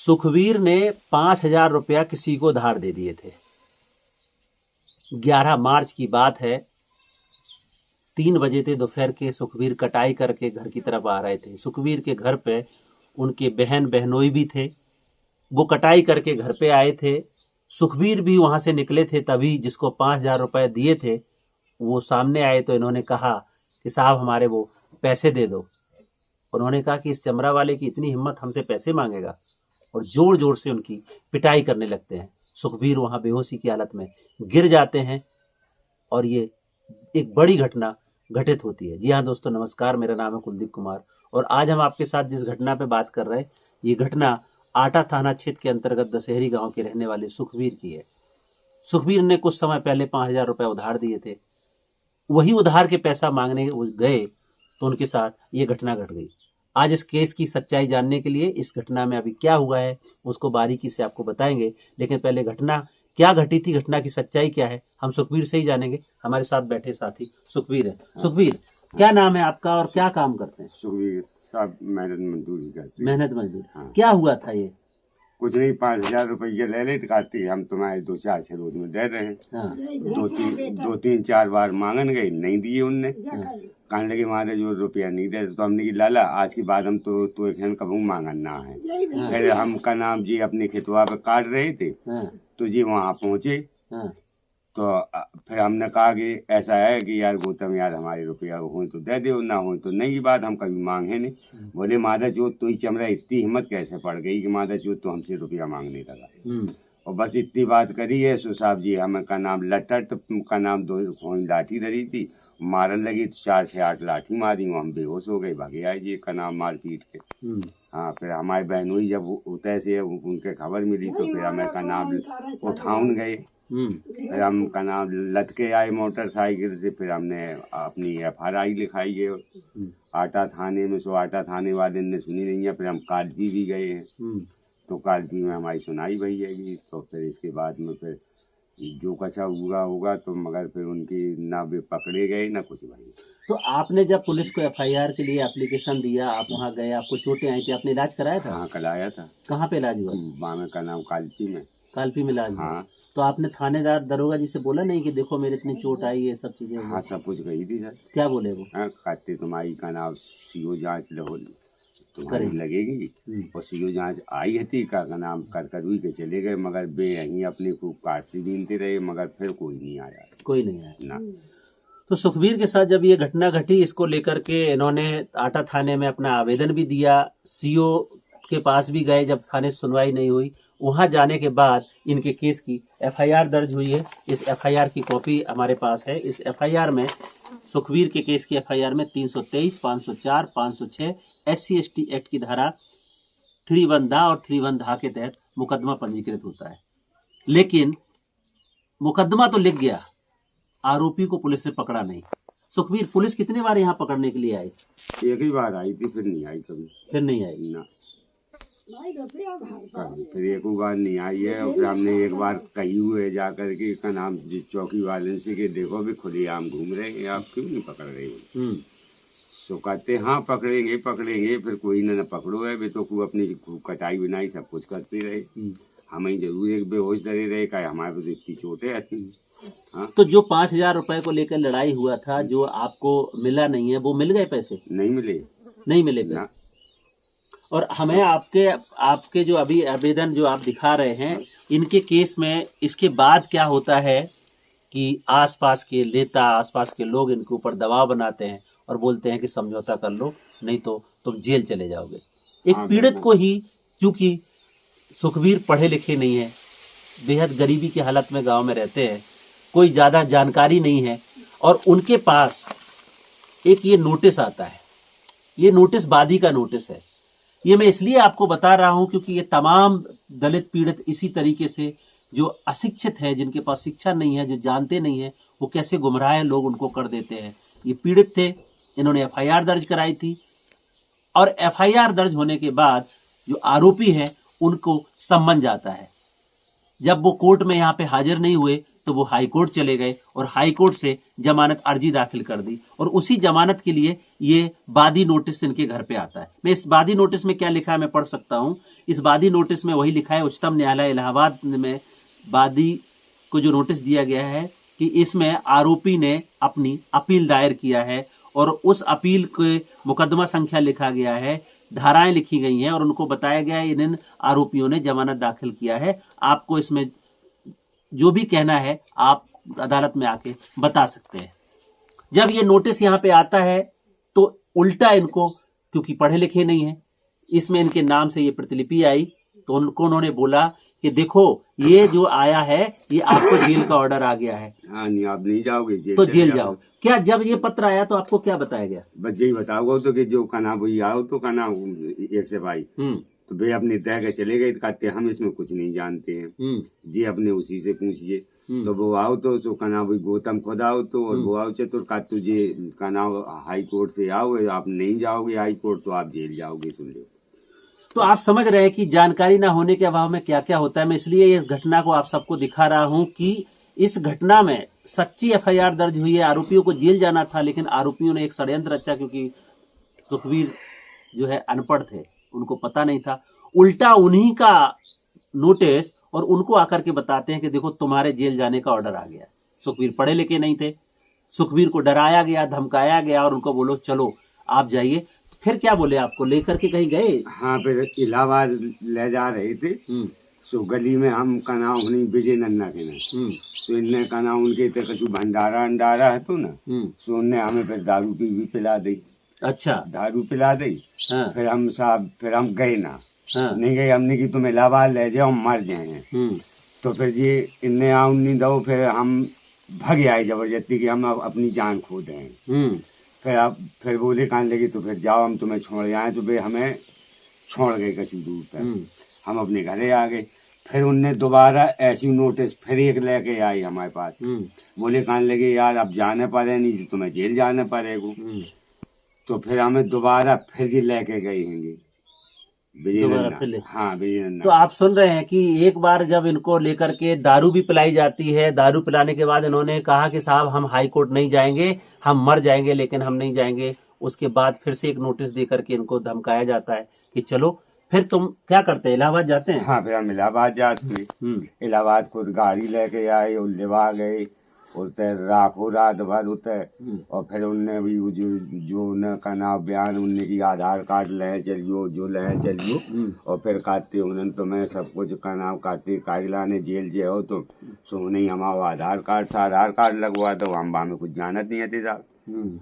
सुखवीर ने 5,000 रुपया किसी को धार दे दिए थे। 11 मार्च की बात है, 3 बजे थे दोपहर के। सुखवीर कटाई करके घर की तरफ आ रहे थे। सुखवीर के घर पे उनके बहन बहनोई भी थे। वो कटाई करके घर पे आए थे। सुखवीर भी वहां से निकले थे, तभी जिसको 5,000 रुपए दिए थे वो सामने आए तो इन्होंने कहा कि साहब हमारे वो पैसे दे दो। उन्होंने कहा कि इस चमड़ा वाले की इतनी हिम्मत, हमसे पैसे मांगेगा, और जोर जोर से उनकी पिटाई करने लगते हैं। सुखवीर वहां बेहोशी की हालत में गिर जाते हैं और ये एक बड़ी घटना घटित होती है। जी हाँ दोस्तों, नमस्कार, मेरा नाम है कुलदीप कुमार और आज हम आपके साथ जिस घटना पे बात कर रहे हैं, ये घटना आटा थाना क्षेत्र के अंतर्गत दशहरी गांव के रहने वाले सुखवीर की है। सुखवीर ने कुछ समय पहले 5,000 रुपए उधार दिए थे। वही उधार के पैसा मांगने गए तो उनके साथ ये घटना घट गई। आज इस केस की सच्चाई जानने के लिए इस घटना में अभी क्या हुआ है उसको बारीकी से आपको बताएंगे, लेकिन पहले घटना क्या घटी थी, घटना की सच्चाई क्या है, हम सुखवीर से ही जानेंगे। हमारे साथ बैठे साथी सुखवीर है। सुखवीर, क्या नाम है आपका और क्या काम करते हैं? सुखवीर साहब मेहनत मजदूरी करते हैं। मेहनत मजदूर। हाँ। क्या हुआ था ये? कुछ नहीं, 5,000 रुपये ले ले कहती हम तुम्हारे 2-4 रोज में दे रहे हैं। हाँ। दो तीन चार बार मांगन गए, नहीं दिए उनने। कहने लगे हमारे जो रुपया नहीं दे, तो हमने की लाला आज की बात हम तो एक कबू मांगन ना है। फिर हम का नाम जी अपने खेतवा पे काट रहे थे तो जी वहाँ पहुँचे तो फिर हमने कहा कि ऐसा है कि यार गौतम यार हमारे रुपया हो तो दे दो, ना हो तो नहीं। बात हम कभी मांगे नहीं। बोले मादा चोत तो ही चमड़ा इतनी हिम्मत कैसे पड़ गई कि मादा चोत तो हमसे रुपया मांगने लगा। और बस इतनी बात करी है। सो साहब जी हमें का नाम लट्ट का नाम 2 लाठी धरी थी, मारन लगी तो 4 से 8 लाठी मारी, हम बेहोश हो गए, भागे आए जी का नाम मार पीट के। हाँ, फिर हमारी बहन हुई जब उतै से उनके खबर मिली तो फिर हमें का नाम उठाउन गए। फिर हम का नाम लटके आए मोटरसाइकिल से। फिर हमने अपनी FRI लिखाई है आटा थाने में। सो आटा थाने वाले ने सुनी नहीं है। फिर हम कालपी भी गए हैं तो कालपी में हमारी सुनाई भई है। तो फिर इसके बाद में फिर जो कचा हुआ होगा तो मगर फिर उनकी ना भी पकड़े गए ना कुछ भाई। तो आपने जब पुलिस को FIR के लिए एप्लीकेशन दिया, आप वहाँ गए, आपको चोटें आई थी, आपने इलाज कराया था? हाँ, कराया था। कहाँ पे इलाज हुआ? बामे का नाम कालपी में। कालपी में इलाज हुआ। हाँ। तो आपने थानेदार दरोगा जी से बोला नहीं कि देखो मेरे इतनी चोट आई है, सब चीजें? हाँ, सब कुछ कही थी सर। क्या बोले वो? हाँ, कहते तुम्हारी का नाम CO जाँच लो तुम्हारी लगेगी। और CO जाँच आई थी का नाम कर हुई के चले गए, मगर बे यहीं अपने खूब काटती बीनते रहे, मगर फिर कोई नहीं आया। कोई नहीं आया ना। तो सुखवीर के साथ जब ये घटना घटी, इसको लेकर के इन्होंने आटा थाने में अपना आवेदन भी दिया, CO के पास भी गए। जब थाने से सुनवाई नहीं हुई, वहां जाने के बाद इनके केस की FIR दर्ज हुई है। इस FIR की कॉपी हमारे पास है। इस FIR में, सुखवीर के केस की FIR में 323, 504, 506 SC/ST एक्ट की धारा 3(1) दा और 3(1) धा के तहत मुकदमा पंजीकृत होता है। लेकिन मुकदमा तो लिख गया, आरोपी को पुलिस ने पकड़ा नहीं। सुखवीर, पुलिस कितने बार यहाँ पकड़ने के लिए आई? एक ही बार आई थी, फिर नहीं आई कभी। फिर नहीं आई ना, फिर एक बार नहीं आई है। और फिर हमने एक बार कही हुए जाकर के का नाम चौकी वाले से कि देखो भी खुलेआम घूम रहे हैं, आप क्यों नहीं पकड़ रहे हो? सो कहते हाँ पकड़ेंगे पकड़ेंगे, फिर कोई ना पकड़ो है। वे तो खूब अपनी कटाई बिनाई सब कुछ करते रहे। हमें जरूर एक बेहोश डरे रहे का हमारे पास इतनी चोटें आती। हाँ। तो जो 5,000 रुपए को लेकर लड़ाई हुआ था, जो आपको मिला नहीं है, वो मिल गए पैसे? नहीं मिले। नहीं मिले पैसे। और हमें आपके जो अभी आवेदन जो आप दिखा रहे हैं, इनके केस में इसके बाद क्या होता है कि आसपास के नेता, आसपास के लोग इनके ऊपर दबाव बनाते हैं और बोलते हैं कि समझौता कर लो, नहीं तो तुम जेल चले जाओगे। एक पीड़ित को ही, चूंकि सुखवीर पढ़े लिखे नहीं है, बेहद गरीबी की हालत में गांव में रहते हैं, कोई ज्यादा जानकारी नहीं है, और उनके पास एक ये नोटिस आता है। ये नोटिस बादी का नोटिस है। ये मैं इसलिए आपको बता रहा हूं क्योंकि ये तमाम दलित पीड़ित इसी तरीके से, जो अशिक्षित है, जिनके पास शिक्षा नहीं है, जो जानते नहीं है, वो कैसे गुमराह लोग उनको कर देते हैं। ये पीड़ित थे, इन्होंने FIR दर्ज कराई थी, और FIR दर्ज होने के बाद जो आरोपी है उनको सम्मन जाता है। जब वो कोर्ट में यहाँ पे हाजिर नहीं हुए तो वो हाई कोर्ट चले गए और हाई कोर्ट से जमानत अर्जी दाखिल कर दी और उसी जमानत के लिए ये वादी नोटिस इनके घर पे आता है। मैं इस वादी नोटिस में क्या लिखा है मैं पढ़ सकता हूं। इस वादी नोटिस में वही लिखा है, उच्चतम न्यायालय इलाहाबाद में वादी को जो नोटिस दिया गया है कि इसमें आरोपी ने अपनी अपील दायर किया है और उस अपील के मुकदमा संख्या लिखा गया है, धाराएं लिखी गई हैं और उनको बताया गया है इन आरोपियों ने जमानत दाखिल किया है। आपको इसमें जो भी कहना है आप अदालत में आके बता सकते हैं। जब ये नोटिस यहाँ पे आता है तो उल्टा इनको, क्योंकि पढ़े लिखे नहीं है, इसमें इनके नाम से ये प्रतिलिपि आई तो उन्होंने बोला कि देखो ये जो आया है ये आपको जेल का ऑर्डर आ गया है। हाँ, नहीं आप नहीं जाओगे जेल, तो जेल जाओ। क्या जब ये पत्र आया तो आपको क्या बताया गया? बस यही बताओगे तो कि जो कना वही आओ तो कना एक से भाई तो वे अपने तय के चले गए, कहते हम इसमें कुछ नहीं जानते हैं जी, अपने उसी से पूछिए। तो वो आओ तो कना वही गौतम खुद आओ तो और वो आओ चतुर का तुझे कना हाई कोर्ट से आओ, आप नहीं जाओगे हाई कोर्ट तो आप जेल जाओगे, सुन लो। तो आप समझ रहे हैं कि जानकारी ना होने के अभाव में क्या क्या होता है। मैं इसलिए इस घटना को आप सबको दिखा रहा हूं कि इस घटना में सच्ची एफआईआर दर्ज हुई है, आरोपियों को जेल जाना था लेकिन आरोपियों ने एक षड्यंत्र रचा, क्योंकि सुखबीर जो है अनपढ़ थे, उनको पता नहीं था, उल्टा उन्हीं का नोटिस और उनको आकर के बताते हैं कि देखो तुम्हारे जेल जाने का ऑर्डर आ गया। सुखबीर पढ़े लिखे नहीं थे, सुखबीर को डराया गया, धमकाया गया और उनको बोलो चलो आप जाइए। तो फिर क्या बोले, आपको लेकर के कहीं गए? हाँ, फिर इलाहाबाद ले जा रहे थे। सो गली में हम कना उन्हीं विजय नन्ना के ना तो इनने कना उनके ते कछु भंडारा अंडारा है तो ना सो उनने हमें फिर दारू भी पिला दी। अच्छा, दारू पिला दी। हाँ। फिर हम साहब फिर हम गए ना, हाँ। नहीं गए, हमने की तुम इलाहाबाद ले जाओ हम मर जाए। तो फिर ये इनने आओ नहीं दो, फिर हम भग आए जबरदस्ती कि हम अपनी जान खो दें। फिर बोले कहने लगे तो फिर जाओ हम तुम्हें छोड़ आए, तो वे हमें छोड़ गए कछु दूर तक, हम अपने घरे आ गए। फिर उनने दोबारा ऐसी नोटिस फिर एक लेके आई हमारे पास, बोले कहने लगे यार अब जाने पड़े नहीं तो तुम्हें जेल जाने पड़ेगा। तो फिर हमें दोबारा फिर ये लेके गए हैं विजय। हाँ, विजय। तो आप सुन रहे हैं कि एक बार जब इनको लेकर के दारू भी पिलाई जाती है, दारू पिलाने के बाद इन्होंने कहा कि साहब हम हाई कोर्ट नहीं जाएंगे, हम मर जाएंगे लेकिन हम नहीं जाएंगे। उसके बाद फिर से एक नोटिस दे करके इनको धमकाया जाता है कि चलो। फिर तुम क्या करते हैं, इलाहाबाद जाते हैं? हाँ, फिर हम इलाहाबाद जाते। इलाहाबाद खुद गाड़ी लेके आए और लेवा गए, उतर राखो रात भर उतर। और फिर उनने भी जो न का नाम बयान उनने की आधार कार्ड ले चलियो, जो ले चलियो। और फिर कहते उन्होंने तो मैं सब कुछ का नाम कहते कागलाने जेल जे हो तो सो नहीं हमारा आधार कार्ड लगवा दो, हम वहाँ में कुछ जानत नहीं है साहब।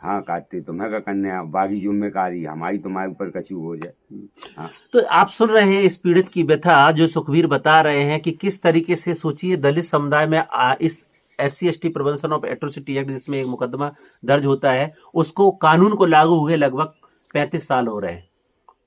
हाँ, कहते तुम्हें का करने बाकी जिम्मेदारी हमारी तुम्हारे ऊपर कछु हो जाए। हाँ। तो आप सुन रहे हैं इस पीड़ित की व्यथा जो सुखबीर बता रहे हैं कि किस तरीके से, सोचिए दलित समुदाय में इस SC/ST prevention of atrocity act जिसमें एक मुकदमा दर्ज होता है, उसको कानून को लागू हुए लगभग 35 साल हो रहे हैं।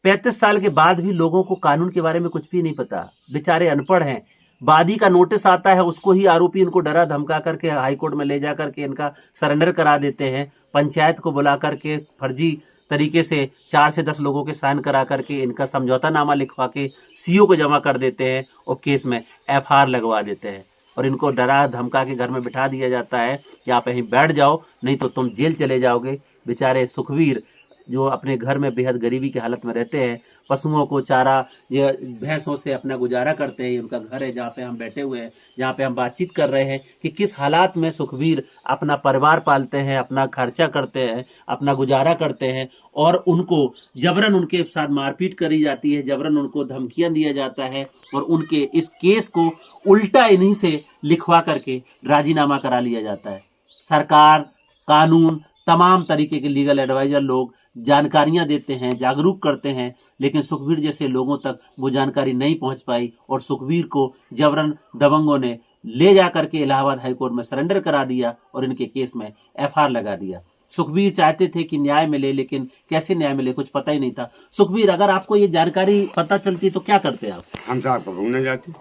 35 साल के बाद भी लोगों को कानून के बारे में कुछ भी नहीं पता, बेचारे अनपढ़ हैं। वादी का नोटिस आता है, उसको ही आरोपी इनको डरा धमका करके हाई कोर्ट में ले जा करके इनका सरेंडर करा देते हैं। पंचायत को बुला करके फर्जी तरीके से 4 से 10 लोगों के साइन करा करके इनका समझौता नामा लिखवा के CO को जमा कर देते हैं और केस में FR लगवा देते हैं और इनको डरा धमका के घर में बिठा दिया जाता है कि आप यहीं बैठ जाओ नहीं तो तुम जेल चले जाओगे। बेचारे सुखबीर जो अपने घर में बेहद गरीबी की हालत में रहते हैं, पशुओं को चारा, ये भैंसों से अपना गुजारा करते हैं। उनका घर है जहाँ पे हम बैठे हुए हैं, जहाँ पे हम बातचीत कर रहे हैं कि किस हालात में सुखबीर अपना परिवार पालते हैं, अपना खर्चा करते हैं, अपना गुजारा करते हैं और उनको जबरन उनके साथ मारपीट करी जाती है, जबरन उनको धमकियां दिया जाता है और उनके इस केस को उल्टा इन्हीं से लिखवा करके राजीनामा करा लिया जाता है। सरकार, कानून, तमाम तरीके के लीगल एडवाइजर लोग जानकारियां देते हैं, जागरूक करते हैं, लेकिन सुखबीर जैसे लोगों तक वो जानकारी नहीं पहुंच पाई और सुखबीर को जबरन दबंगों ने ले जा करके इलाहाबाद हाईकोर्ट में सरेंडर करा दिया और इनके केस में FR लगा दिया। सुखबीर चाहते थे कि न्याय मिले, लेकिन कैसे न्याय मिले कुछ पता ही नहीं था। सुखबीर, अगर आपको ये जानकारी पता चलती तो क्या करते आप? हम साहब कहूँ न जाते,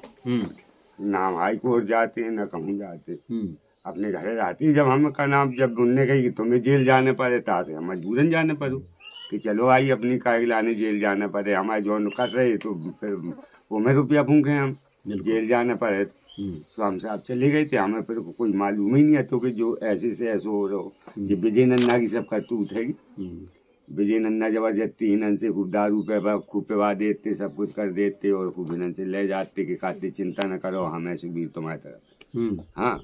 ना हाई कोर्ट जाते न कहूँ जाते, अपने घरे रहती। जब हम का नाम जब उनने कही कि तुम्हें जेल जाने पड़े तो से हम मजबूरन जाने पड़ो कि चलो आई अपनी कागज लाने जेल जाने पड़े। हमारे जो कर रहे तो फिर वो में रुपया फूके हम जेल जाने पड़े। तो हमसे आप चले गए थे, हमें फिर कोई मालूम ही नहीं है तो कि जो ऐसे से ऐसे हो रहा हो। ये विजय नन्ना की सब करतूत है। विजय नन्ना जबरदस्ती इन्हन से खूब दारू पे खूब पिवा देते, सब कुछ कर देते और खूब इन्हन से ले जाते कि कहते चिंता न करो, हम ऐसे भी तुम्हारी तरफ। हाँ,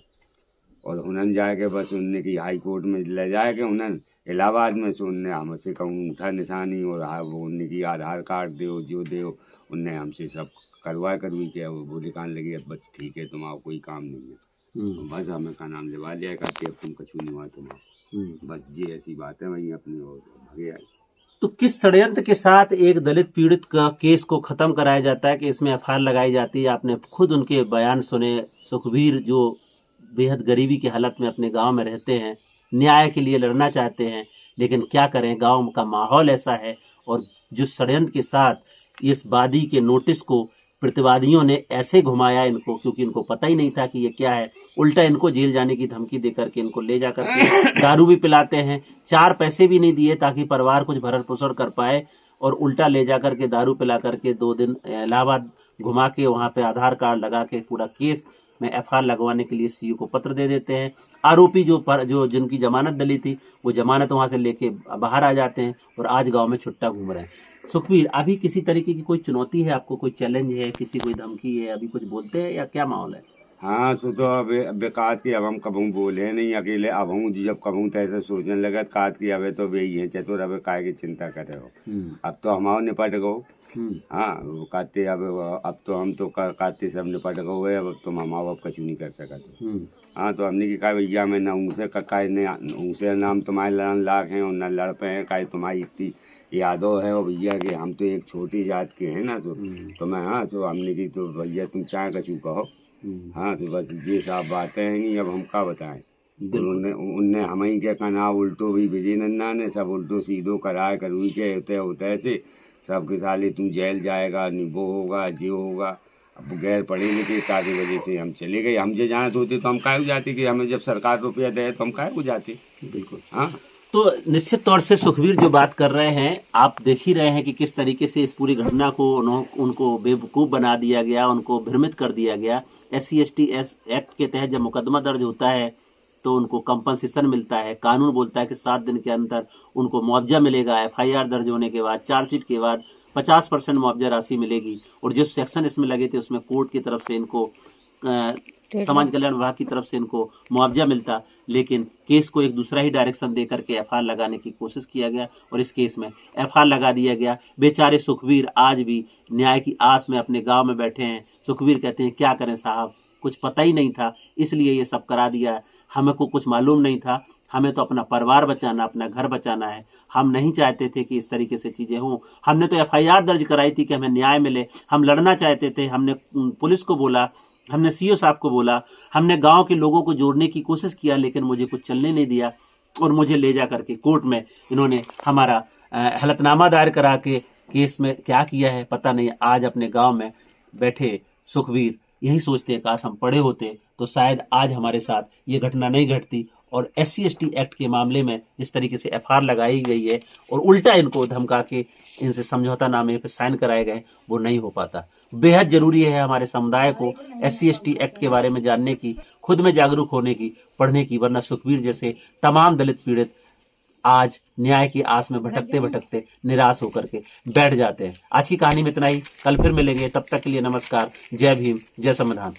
और उन्हन जाके बस उनने की हाई कोर्ट में ले जाके उन्हन इलाहाबाद में से उनने हमसे अंगूठा निशानी और वो उनने की आधार कार्ड दो जो दो, उनने हमसे सब करवी के वो बोले कहने लगी अब बस ठीक है, तुम्हारा कोई काम नहीं है, बस हमें का नाम लिवा लिया कहते अब तुम कछू नहीं हुआ तुम्हारा, बस ये ऐसी बात है। वही अपनी और भगे आए। तो किस षड्यंत्र के साथ एक दलित पीड़ित का केस को खत्म कराया जाता है कि इसमें एफआईआर लगाई जाती है? आपने खुद उनके बयान सुने। सुखबीर जो बेहद गरीबी की हालत में अपने गांव में रहते हैं, न्याय के लिए लड़ना चाहते हैं, लेकिन क्या करें, गांव का माहौल ऐसा है। और जिस षड्यंत्र के साथ इस वादी के नोटिस को प्रतिवादियों ने ऐसे घुमाया इनको, क्योंकि इनको पता ही नहीं था कि ये क्या है, उल्टा इनको जेल जाने की धमकी देकर के इनको ले जाकर के दारू भी पिलाते हैं। 4 पैसे भी नहीं दिए ताकि परिवार कुछ भरण पोषण कर पाए, और उल्टा ले जाकर के दारू पिला करके 2 दिन इलाहाबाद घुमा के वहां पे आधार कार्ड लगा के पूरा केस में एफआईआर लगवाने के लिए सीयू को पत्र दे देते हैं। आरोपी जो जिनकी जमानत डली थी वो जमानत वहां से लेके बाहर आ जाते हैं और आज गांव में छुट्टा घूम रहे हैं। सुखबीर, अभी किसी तरीके की कोई चुनौती है आपको, कोई चैलेंज है, किसी कोई धमकी है, अभी कुछ बोलते हैं या क्या माहौल है? हाँ, तो अब बेकात की अब हम कबू बोले नहीं अकेले, अब हूँ जब कबू तो ऐसे सोचने लगा कात की अब तो वही है चतुर, अब काय की चिंता करे हो, अब तो हमारा निपट गो। हाँ, वो कहते अब तो हम तो कहते सब निपट गए, अब तुम हमारा अब कुछ नहीं कर सकते। हाँ, तो हमने की कहा भैया मैं ना उनसे उनसे नाम तुम्हारे लड़न लाख हैं और न लड़ पे हैं, का तुम्हारी इतनी यादव है और भैया कि हम तो एक छोटी जात के हैं ना, तो मैं हाँ तो हमने की तो भैया तुम चाहे कछू कहो। हाँ, तो बस ये सब बातें हैं, अब हम क्या बताएं। उनने हम ही के कहना उल्टो भी विजय नन्ना ने सब उल्टो सीधो कराए करुई के होते से सब के साले तू जेल जाएगा, वो होगा जो होगा। अब गैर पढ़े लिखे ताकि वजह से हम चले गए। हम जो जानते होते तो हम काहे जाते कि हमें जब सरकार रुपया दे तो हम काहे को जाते। बिल्कुल। हाँ, तो निश्चित तौर से सुखबीर जो बात कर रहे हैं, आप देख ही रहे हैं कि किस तरीके से इस पूरी घटना को उनको बेवकूफ़ बना दिया गया, उनको भ्रमित कर दिया गया। SC/ST एक्ट के तहत जब मुकदमा दर्ज होता है तो उनको कंपनसेशन मिलता है। कानून बोलता है कि 7 दिन के अंदर उनको मुआवजा मिलेगा। FIR दर्ज होने के बाद, चार्जशीट के बाद 50% मुआवजा राशि मिलेगी। और जो सेक्शन इसमें लगे थे उसमें कोर्ट की तरफ से इनको समाज कल्याण विभाग की तरफ से इनको मुआवजा मिलता, लेकिन केस को एक दूसरा ही डायरेक्शन दे करके FIR लगाने की कोशिश किया गया और इस केस में FIR लगा दिया गया। बेचारे सुखबीर आज भी न्याय की आस में अपने गांव में बैठे हैं। सुखबीर कहते हैं क्या करें साहब, कुछ पता ही नहीं था, इसलिए ये सब करा दिया। हमें को कुछ मालूम नहीं था, हमें तो अपना परिवार बचाना, अपना घर बचाना है। हम नहीं चाहते थे कि इस तरीके से चीजें हों। हमने तो FIR दर्ज कराई थी कि हमें न्याय मिले। हम लड़ना चाहते थे। हमने पुलिस को बोला, हमने CO साहब को बोला, हमने गांव के लोगों को जोड़ने की कोशिश किया, लेकिन मुझे कुछ चलने नहीं दिया और मुझे ले जा करके कोर्ट में इन्होंने हमारा हलफनामा दायर करा के केस में क्या किया है पता नहीं। आज अपने गांव में बैठे सुखबीर यही सोचते हैं काश हम पढ़े होते तो शायद आज हमारे साथ ये घटना नहीं घटती। और SC/ST एक्ट के मामले में जिस तरीके से FIR लगाई गई है और उल्टा इनको धमका के इनसे समझौता नामे पे साइन कराए गए, वो नहीं हो पाता। बेहद जरूरी है हमारे समुदाय को SC/ST एक्ट के बारे में जानने की, खुद में जागरूक होने की, पढ़ने की, वरना सुखबीर जैसे तमाम दलित पीड़ित आज न्याय की आस में भटकते भटकते निराश होकर के बैठ जाते हैं। आज की कहानी में इतना ही, कल फिर मिलेंगे, तब तक के लिए नमस्कार। जय भीम, जय संविधान।